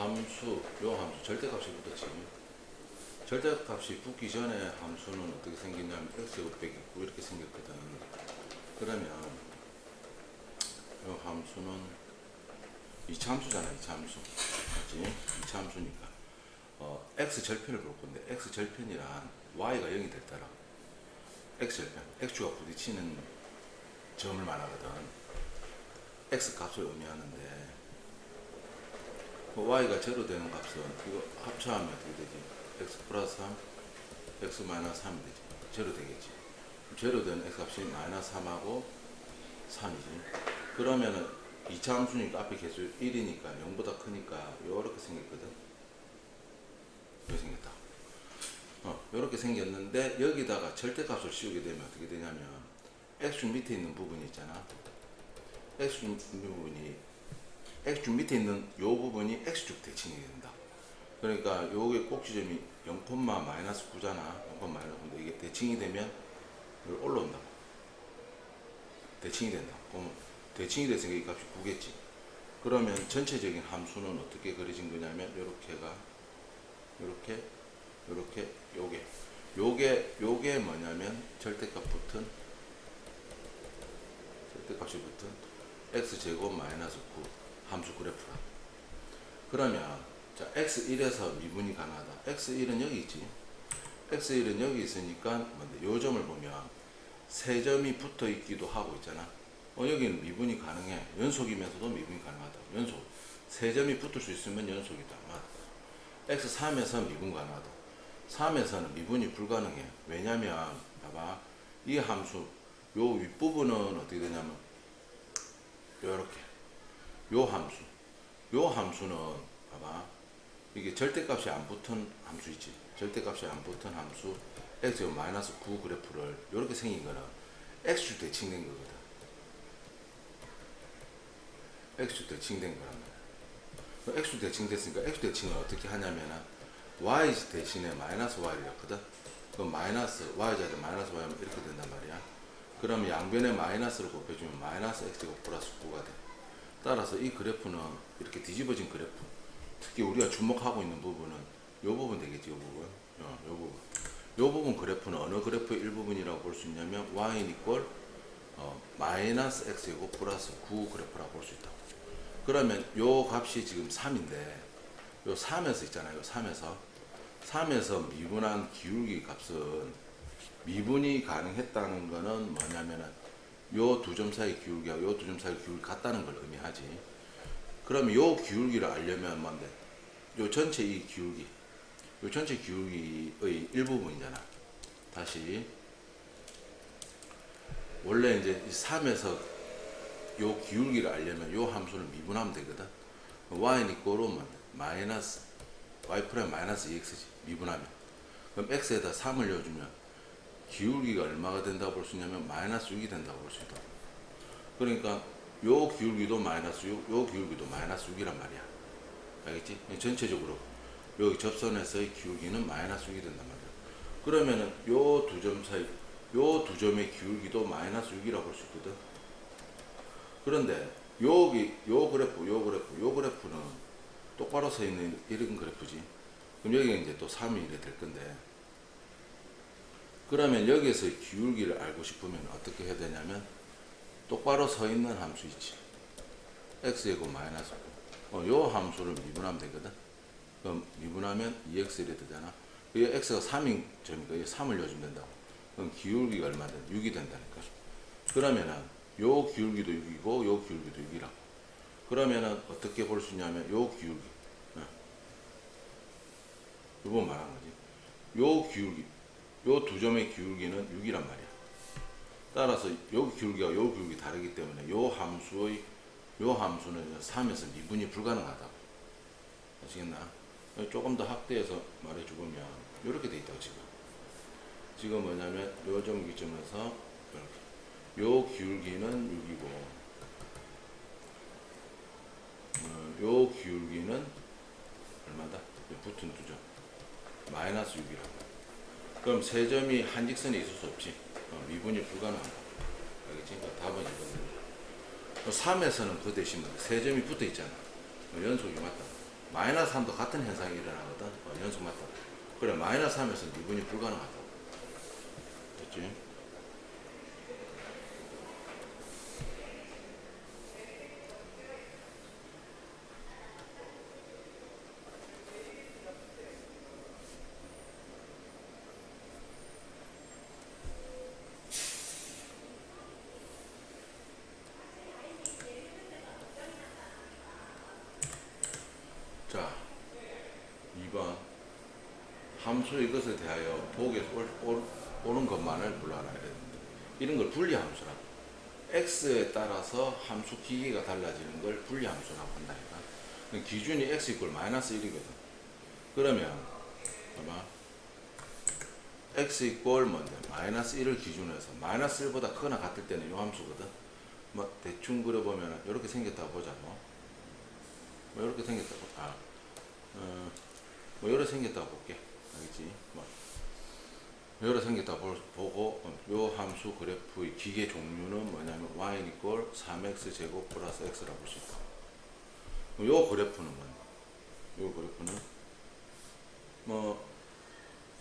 요 함수 절대값이 붙었지. 절대값이 붙기 전에 함수는 어떻게 생겼냐면 x제곱 빼기 9 이렇게 생겼거든. 그러면 요 함수는 이차함수잖아. 이차함수 맞지? 이차함수니까 x절편을 볼 건데 x절편이란 y가 0이 될 때라 x절편, x축과 부딪히는 점을 말하거든. x값을 의미하는데 y가 제로 되는 값은 이거 합쳐하면 어떻게 되지? x 플러스 3, x 마이너스 3이 되지. 제로 되겠지. 제로 되는 x값이 마이너스 3하고 3이지. 그러면은 2차 함수니까 앞에 개수 1이니까 0보다 크니까 요렇게 생겼거든. 이렇게 생겼다. 요렇게 생겼는데 여기다가 절대값을 씌우게 되면 어떻게 되냐면 x축 밑에 있는 부분이 있잖아. x축 밑에 있는 요 부분이 x축 대칭이 된다. 그러니까 요게 꼭지점이 0,-9잖아. 0,-9인데 이게 대칭이 되면 여기 올라온다. 대칭이 된다. 그럼 대칭이 됐으니까 이 값이 9겠지. 그러면 전체적인 함수는 어떻게 그려진 거냐면 요렇게가 요렇게 요게 뭐냐면 절대값이 붙은 x제곱 마이너스 9 함수 그래프라. 그러면 자 x1에서 미분이 가능하다. x1은 여기 있지. x1은 여기 있으니까 뭔데? 요 점을 보면 세 점이 붙어 있기도 하고 있잖아. 여기는 미분이 가능해. 연속이면서도 미분이 가능하다. 연속. 세 점이 붙을 수 있으면 연속이다. 맞다. x3에서 미분 가능하다. 3에서는 미분이 불가능해. 왜냐면 봐봐. 이 함수 요 윗부분은 어떻게 되냐면 요렇게 요 함수는 봐봐. 이게 절대값이 안 붙은 함수 있지. 절대값이 안 붙은 함수 x제곱 마이너스 9 그래프를 요렇게 생긴 거는 x축 대칭된 거거든. x축 대칭된 거란 말이야. x축 대칭됐으니까 x축 대칭을 어떻게 하냐면은 y 대신에 마이너스 y를 였거든. 그럼 마이너스 y자들 마이너스 y하면 이렇게 된단 말이야. 그러면 양변에 마이너스를 곱해주면 마이너스 x제곱 플러스 9가 돼. 따라서 이 그래프는 이렇게 뒤집어진 그래프, 특히 우리가 주목하고 있는 부분은 요 부분 되겠지. 요 부분. 요 부분 그래프는 어느 그래프의 일부분이라고 볼 수 있냐면 y는 이퀄 마이너스 x제곱 플러스 9 그래프라고 볼 수 있다. 그러면 요 값이 지금 3인데 요 3에서 있잖아요. 3에서 미분한 기울기 값은 미분이 가능했다는 거는 뭐냐면은 요 두 점 사이 기울기하고 요 두 점 사이 기울기 같다는 걸 의미하지. 그럼 요 기울기를 알려면 뭔데? 요 전체 이 기울기, 요 전체 기울기의 일부분이잖아. 다시 원래 이제 3에서 요 기울기를 알려면 요 함수를 미분하면 되거든. y는 이꼴로 마이너스 y 프라임 마이너스 2x지. 미분하면 그럼 x에다 3을 넣어주면 기울기가 얼마가 된다고 볼 수 있냐면 마이너스 6이 된다고 볼 수 있다. 그러니까 요 기울기도 마이너스 6, 요 기울기도 마이너스 6이란 말이야. 알겠지? 전체적으로 여기 접선에서의 기울기는 마이너스 6이 된단 말이야. 그러면은 요 두 점 사이, 요 두 점의 기울기도 마이너스 6이라고 볼 수 있거든. 그런데 여기 요 그래프는 똑바로 서 있는 이런 그래프지. 그럼 여기가 이제 또 3이 이래 될 건데, 그러면 여기에서의 기울기를 알고 싶으면 어떻게 해야 되냐면 똑바로 서 있는 함수 있지. x제곱 마이너스 9. 요 함수를 미분하면 되거든. 그럼 미분하면 2x 이래 되잖아. 이 x가 3인 점이니까 이 3을 넣어주면 된다고. 그럼 기울기가 얼마든 6이 된다니까. 그러면은 요 기울기도 6이고 요 기울기도 6이라고. 그러면은 어떻게 볼 수 있냐면 요 기울기, 요거 말하는 거지. 요 기울기, 요 두 점의 기울기는 6이란 말이야. 따라서 요 기울기와 요 기울기 다르기 때문에 요 함수는 3에서 미분이 불가능하다. 아시겠나? 조금 더 확대해서 말해주면 이렇게 돼 있다고. 지금 뭐냐면 요 점기점에서 이렇게 요 기울기는 6이고 요 기울기는 얼마다? 붙은 두 점 마이너스 6이라고. 그럼 세 점이 한 직선에 있을 수 없지. 미분이 불가능하다. 알겠지? 그러니까 답은 이거는 3에서는 그 대신 세 점이 붙어 있잖아. 연속이 맞다. 마이너스 3도 같은 현상이 일어나거든. 연속 맞다. 그래 마이너스 3에서 미분이 불가능하다. 됐지? 자, 2번 함수 이것에 대하여 보기에서 옳은 것만을 불러라. 이런 걸 분리함수라. x에 따라서 함수 기계가 달라지는 걸 분리함수라고 한다니까. 기준이 x 이꼴 마이너스 1이거든. 그러면 아마 x 이꼴 뭔데? 마이너스 1을 기준으로 해서 마이너스 1보다 크거나 같을 때는 이 함수거든. 뭐 대충 그려보면 이렇게 생겼다고 보자고. 뭐 이렇게 생겼다고. 뭐 이렇게 생겼다고 볼게. 알겠지? 뭐 여러 생겼다고 보고 요 함수 그래프의 기계 종류는 뭐냐면 y 이꼴 3x 제곱 플러스 x라고 볼 수 있다. 요 그래프는 요 그래프는 뭐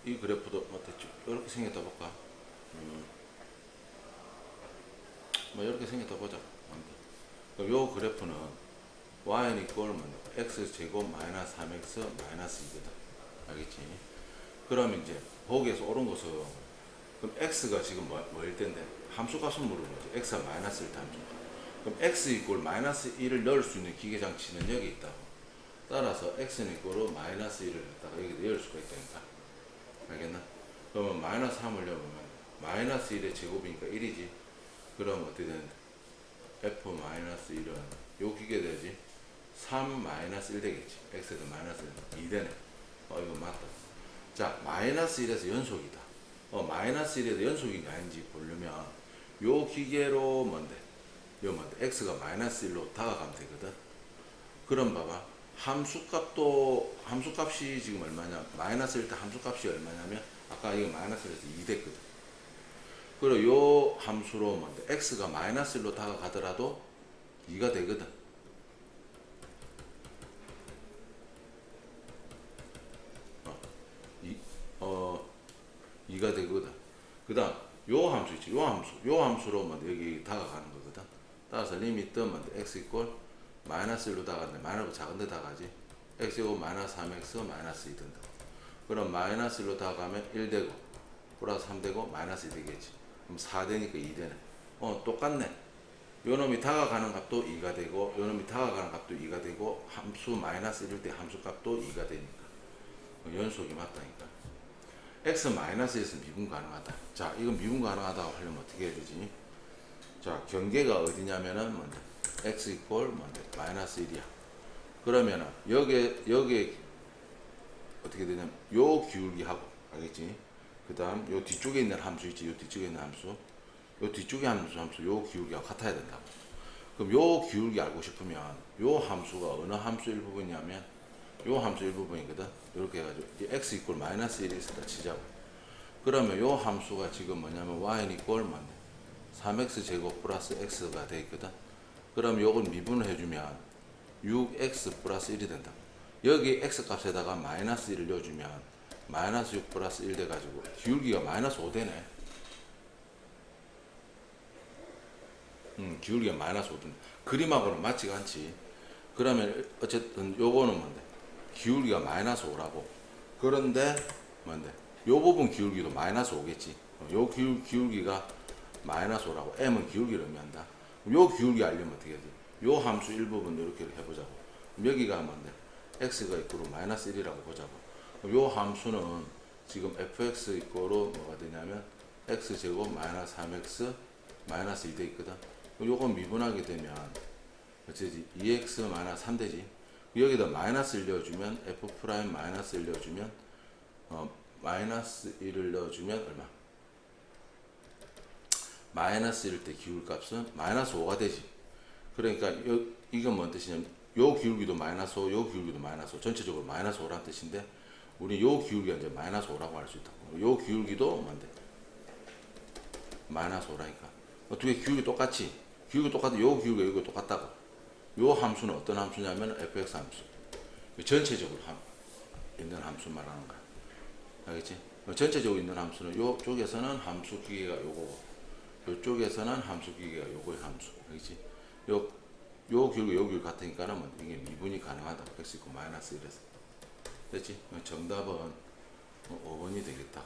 이 그래프도 뭐 대충 이렇게 생겼다 볼까? 뭐 이렇게 생겼다 보자. 요 그래프는 y 이꼴 x 제곱 마이너스 3x 마이너스 2거든. 알겠지? 그러면 이제 보기에서 옳은 것은 그럼 x가 지금 뭐일 텐데 함수값은 모르는 거지. x가 마이너스 1 함수. 그럼 x 이꼴 마이너스 1을 넣을 수 있는 기계장치는 여기 있다고. 따라서 x는 이꼴로 마이너스 1을 갖다가 여기다 넣을 수가 있다니까. 알겠나? 그러면 마이너스 3을 넣으면 마이너스 1의 제곱이니까 1이지. 그럼 어떻게 되는데? f 마이너스 1은 요 기계 되지? 3 마이너스 1 되겠지. x에도 마이너스 1, 2 되네. 이거 맞다. 자, 마이너스 1에서 연속이다. 마이너스 1에서 연속인지 아닌지 보려면 요 기계로 뭔데? 요 뭔데? x가 마이너스 1로 다가가면 되거든. 그럼 봐봐. 함수값이 지금 얼마냐? 마이너스 1 때 함수값이 얼마냐면 아까 이거 마이너스 1에서 2 됐거든. 그리고 요 함수로 뭔데? x가 마이너스 1로 다가가더라도 2가 되거든. 이가 되거든. 그 다음 요 함수 있지. 요 함수로 뭐 여기 다가가는 거거든. 따라서 리미트 뭐 x 이꼴 마이너스 1로 다가가는데 마이너스 작은데 다가가지. x 이고 마이너스 3x 마이너스 2 된다. 그럼 마이너스 1로 다가가면 1 되고 플러스 3 되고 마이너스 2 되겠지. 그럼 4 되니까 2 되네. 똑같네. 요 놈이 다가가는 값도 2가 되고 요 놈이 다가가는 값도 2가 되고 함수 마이너스 1일 때 함수 값도 2가 되니까 연속이 맞다니까. x 마이너스에서 미분 가능하다. 자, 이건 미분 가능하다고 하려면 어떻게 해야 되지? 자, 경계가 어디냐면은 뭔데? x 이꼴 뭔데? 마이너스 1이야. 그러면은 여기에 어떻게 되냐면 요 기울기하고 알겠지? 그 다음 요 뒤쪽에 있는 함수 있지? 요 뒤쪽에 있는 함수 요 뒤쪽에 함수 요 기울기하고 같아야 된다고. 그럼 요 기울기 알고 싶으면 요 함수가 어느 함수 일부분이냐면 요 함수 일부분이거든. 이렇게 해가지고 x 이꼴 마이너스 1이 있었다 치자고. 그러면 요 함수가 지금 뭐냐면 y 이꼴 3x 제곱 플러스 x가 돼 있거든. 그럼 요걸 미분을 해주면 6x 플러스 1이 된다. 여기 x 값에다가 마이너스 1을 넣어주면 마이너스 6 플러스 1 돼가지고 기울기가 마이너스 5 되네. 기울기가 마이너스 5 된다. 그림하고는 맞지가 않지. 그러면 어쨌든 요거는 뭔데? 기울기가 마이너스 5라고. 그런데 뭔데? 요 부분 기울기도 마이너스 5겠지. 요 기울기가 마이너스 5라고. m은 기울기를 의미한다. 요 기울기 알려면 어떻게 해야지? 요 함수 일부분 이렇게 해보자고. 여기가 뭔데? x가 이끌로 마이너스 1이라고 보자고. 요 함수는 지금 fx 이끌로 뭐가 되냐면 x제곱 마이너스 3x 마이너스 2 돼 있거든. 요건 미분하게 되면 어쩌지? 2x 마이너스 3 되지. 여기다 마이너스 1 넣어주면 f 프라임 마이너스 1 넣어주면 마이너스 1을 넣어주면 얼마? 마이너스 1일 때 기울값은 마이너스 5가 되지. 그러니까 이건 뭔 뜻이냐면 요 기울기도 마이너스 5, 요 기울기도 마이너스 5, 전체적으로 마이너스 5라는 뜻인데 우리 요 기울기가 이제 마이너스 5라고 할 수 있다고. 요 기울기도 뭔데? 마이너스 5라니까. 어떻게 기울기 똑같이? 기울기 똑같아. 요 기울기가 여기 똑같다고. 요 함수는 어떤 함수냐면 fx 함수. 전체적으로 있는 함수 말하는 거야. 알겠지? 전체적으로 있는 함수는 요쪽에서는 함수 기계가 요거고 요쪽에서는 함수 기계가 요거의 함수. 알겠지? 요 기울기 요 기울기 같으니까는 뭐 이게 미분이 가능하다. x 있고 마이너스 1에서. 됐지? 정답은 5번이 되겠다.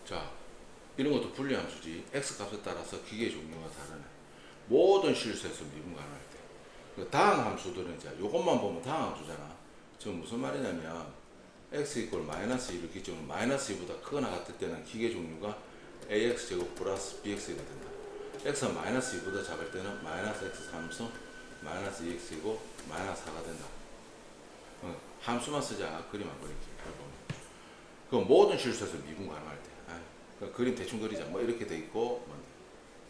자, 이런 것도 분리함수지. x 값에 따라서 기계 종류가 다르네. 모든 실수에서 미분 가능할 때. 그 다항 함수들은 이제 요것만 보면 다항 함수잖아. 지금 무슨 말이냐면 x 이퀄 마이너스 1을 기점으로 마이너스 2보다 크거나 같을 때는 기계 종류가 ax 제곱 플러스 bx가 된다. x가 마이너스 2보다 작을 때는 마이너스 x 3승 마이너스 2x이고 마이너스 4가 된다. 함수만 쓰자. 그림 안 그릴게. 그 모든 실수에서 미분 가능할 때. 그러니까 그림 대충 그리자. 뭐 이렇게 돼 있고 뭐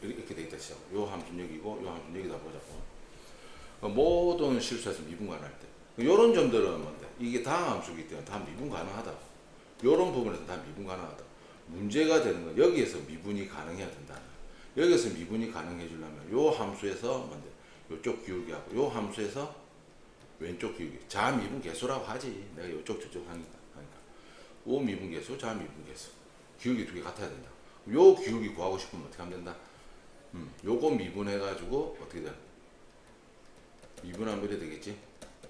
이렇게 돼 있다 시작. 요 함수는 여기고 요 함수는 여기다 보자고. 모든 실수에서 미분 가능할 때. 요런 점들은 뭔데? 이게 다항 함수이기 때문에 다 미분 가능하다. 요런 부분에서 다 미분 가능하다. 문제가 되는 건 여기에서 미분이 가능해야 된다. 여기서 미분이 가능해 주려면 요 함수에서 뭔데? 요쪽 기울기하고 요 함수에서 왼쪽 기울기. 자미분 계수라고 하지. 내가 요쪽 저쪽 하니까. 오 미분 계수, 자 미분 계수. 기울기 두 개 같아야 된다. 요 기울기 구하고 싶으면 어떻게 하면 된다? 요거 미분해가지고 어떻게 돼? 미분하면 이래 되겠지?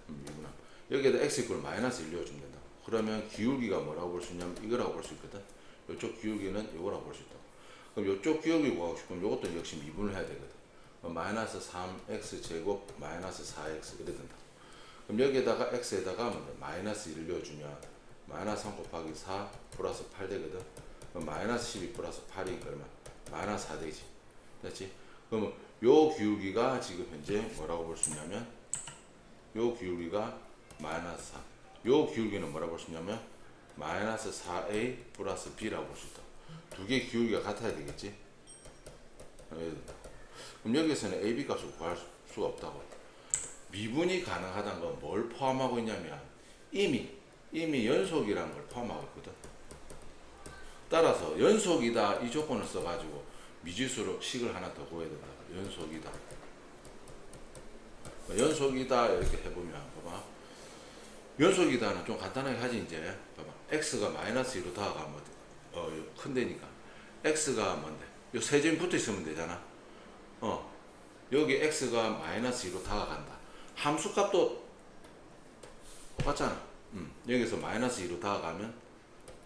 미분하면. 여기에다 x 이퀄 마이너스 1 넣어주면 된다. 그러면 기울기가 뭐라고 볼 수 있냐면 이거라고 볼 수 있거든. 요쪽 기울기는 요거라고 볼 수 있다. 그럼 요쪽 기울기 구하고 싶으면 요것도 역시 미분을 해야 되거든. 마이너스 3x 제곱 마이너스 4x 이래 된다. 그럼 여기에다가 x에다가 뭔데? 마이너스 1을 넣어주면 마이너스 3 곱하기 4 플러스 8 되거든. 그럼 마이너스 12 플러스 8이니까 얼마? 마이너스 4 되지. 됐지? 그러면 요 기울기가 지금 현재 뭐라고 볼 수 있냐면 요 기울기가 마이너스 4. 요 기울기는 뭐라고 볼 수 있냐면 마이너스 4a 플러스 b라고 볼 수 있다. 두 개 기울기가 같아야 되겠지? 그럼 여기서는 a, b 값을 구할 수가 없다고. 미분이 가능하다는 건 뭘 포함하고 있냐면 이미 연속이라는 걸 포함하고 있거든. 따라서 연속이다 이 조건을 써가지고 미지수로 식을 하나 더 구해야 된다. 연속이다 이렇게 해보면 봐봐. 연속이다는 좀 간단하게 하지. 이제 봐봐. x가 마이너스 2로 다가가면 큰 데니까 x가 뭔데? 요 세 점이 붙어 있으면 되잖아. 여기 x가 마이너스 2로 다가간다. 함수값도 똑같잖아. 여기서 마이너스 2로 다가가면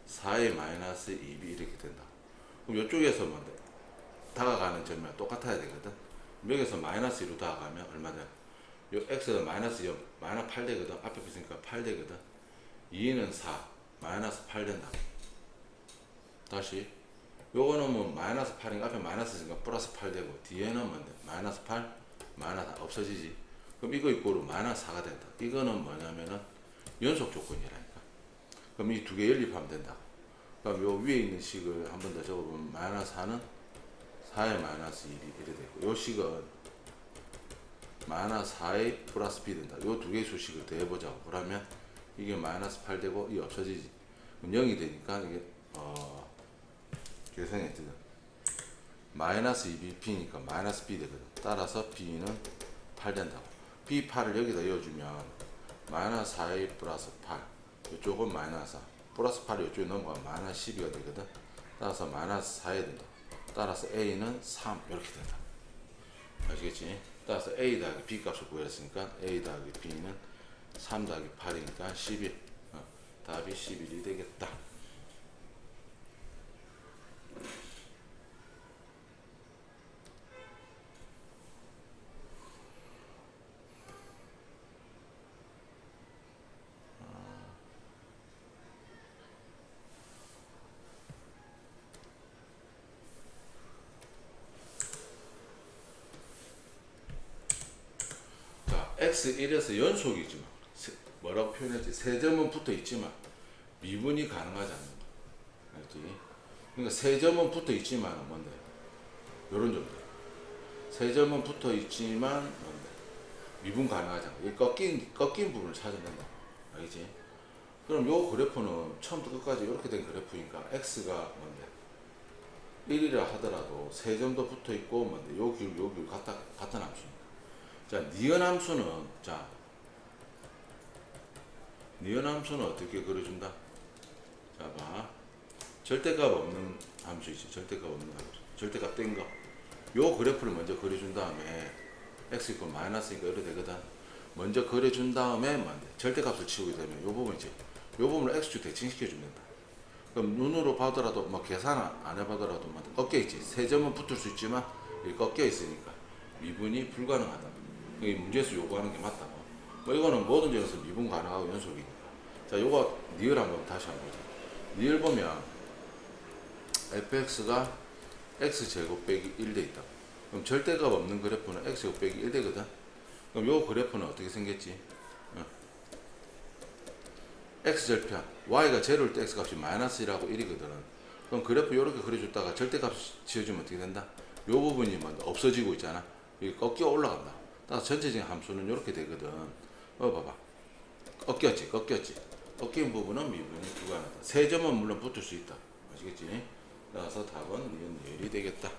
4의 마이너스 2b 이렇게 된다. 그럼 이쪽에서 뭔데? 다가가는 점이랑 똑같아야 되거든. 여기서 마이너스 2로 다가가면 얼마 돼? 요 x가 마이너스 2, 마이너스 8 되거든. 앞에 있으니까 8 되거든. 2는 4, 마이너스 8 된다. 다시 요거는 뭐 마이너스 8인가 앞에 마이너스 있으니까 플러스 8 되고 뒤에는 뭔데? 마이너스 8, 마이너스 4 없어지지. 그럼 이거 이꼬로 마이너스 4가 된다. 이거는 뭐냐면은 연속 조건이라니까. 그럼 이 두 개 연립하면 된다. 그럼 요 위에 있는 식을 한 번 더 적어보면 마이너스 4는 4의 마이너스 1이 이래 되고 요 식은 마이너스 4의 플러스 b 된다. 요 두 개의 수식을 더해보자고. 그러면 이게 마이너스 8 되고 이 없어지지. 그럼 0이 되니까 이게 계산했거든. 마이너스 2b b니까 마이너스 b 되거든. 따라서 b는 8 된다고. b 8을 여기다 이어주면 마이너스 4a 플러스 8 이쪽은 마이너스 4 플러스 8이 이쪽에 넘어가면 마이너스 12가 되거든. 따라서 마이너스 4야 된다. 따라서 a는 3 이렇게 된다. 아시겠지? 따라서 a 더하기 b 값을 구했으니까 a 더하기 b는 3 더하기 8이니까 11. 답이 11이 되겠다. x1에서 연속이지만 뭐라고 표현했지? 세 점은 붙어 있지만 미분이 가능하지 않는 거. 알지? 그러니까 세 점은 붙어 있지만 뭔데? 요런 점들. 세 점은 붙어 있지만 뭔데? 미분 가능하잖아. 이 꺾인 부분을 찾아야 된다. 알겠지? 그럼 요 그래프는 처음부터 끝까지 이렇게 된 그래프니까 x가 뭔데? 1이라 하더라도 세 점도 붙어 있고 뭔데? 요 길 같은 함수니까. 자, 니은 함수는 니은 함수는 어떻게 그려준다? 자, 봐. 절대값 없는 함수이지. 절대값 없는 함수. 절대값 뗀 거. 요 그래프를 먼저 그려준 다음에 x 이퀄 마이너스니까 이렇게 되거든. 먼저 그려준 다음에 뭔데? 절대값을 치우게 되면 요 부분이지. 요 부분을 x축 대칭시켜 주면 된다. 그럼 눈으로 봐더라도 뭐 계산 안 해봐더라도 뭐 꺾여 있지. 세 점은 붙을 수 있지만 이게 꺾여 있으니까 미분이 불가능하다. 이 문제에서 요구하는 게 맞다. 뭐 이거는 모든 점에서 미분 가능하고 연속이니까. 자, 요거 니을 한번 다시 한번 보자. 니을 보면 fx가 x제곱 빼기 1돼 있다. 그럼 절대값 없는 그래프는 x제곱 빼기 1되거든. 그럼 요 그래프는 어떻게 생겼지? x절편 y가 제로일 때 x값이 마이너스 1하고 1이거든. 그럼 그래프 이렇게 그려줬다가 절대값 지어주면 어떻게 된다? 요 부분이 뭐 없어지고 있잖아. 여기 꺾여 올라간다. 따라서 전체적인 함수는 이렇게 되거든. 봐봐. 꺾였지. 꺾인 부분은 미분이 불가능하다. 세 점은 물론 붙을 수 있다. 아시겠지? 따라서 답은 니은 니을이 되겠다.